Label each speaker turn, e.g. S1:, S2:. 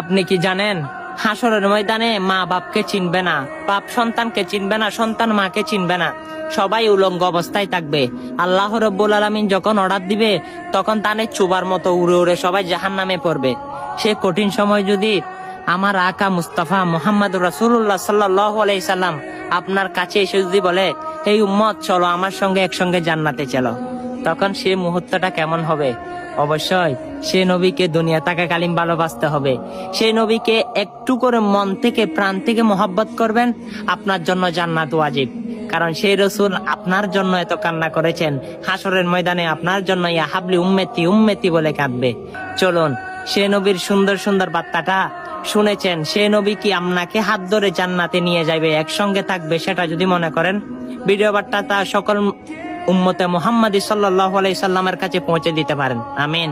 S1: আপনি কি জানেন হাসরের ময়দানে মা বাপকে চিনবে না, বাপ সন্তানকে চিনবে না, সন্তান মাকে চিনবে না, সবাই উলঙ্গ অবস্থায় থাকবে। আল্লাহ রাব্বুল আলামিন যখন অর্ডার দিবে তখন তানে চুবার মতো উড়ে উড়ে সবাই জাহান্নামে পড়বে। সে কঠিন সময় যদি আমার আকা মুস্তাফা মুহাম্মদুর রাসূলুল্লাহ সাল্লাল্লাহু আলাইহি সাল্লাম আপনার কাছে এসে যদি বলে, এই উম্মত চলো আমার সঙ্গে একসঙ্গে জান্নাতে চলো, তখন সেই মুহূর্তটা কেমন হবে? অবশ্যই সে নবীকে দুনিয়া থাকাকালীন ভালোবাসতে হবে। সেই নবীকে একটু করে মন থেকে প্রাণ থেকে মহব্বত করবেন। আপনার জন্য জান্নাত ওয়াজিব, কারণ সেই রসুল আপনার জন্য এত কান্না করেছেন। হাসরের ময়দানে আপনার জন্য ইয়া হাবলি উম্মতি উম্মতি বলে কাঁদবে। চলুন সে নবীর সুন্দর সুন্দর বার্তাটা শুনেছেন, সে নবী কি আপনাকে হাত ধরে জান্নাতে নিয়ে যাবে, একসঙ্গে থাকবে, সেটা যদি মনে করেন ভিডিও বার্তাটা সকল উম্মতে মুহাম্মাদি সাল্লাল্লাহু আলাইহি সাল্লামের কাছে পৌঁছে দিতে পারেন। আমিন।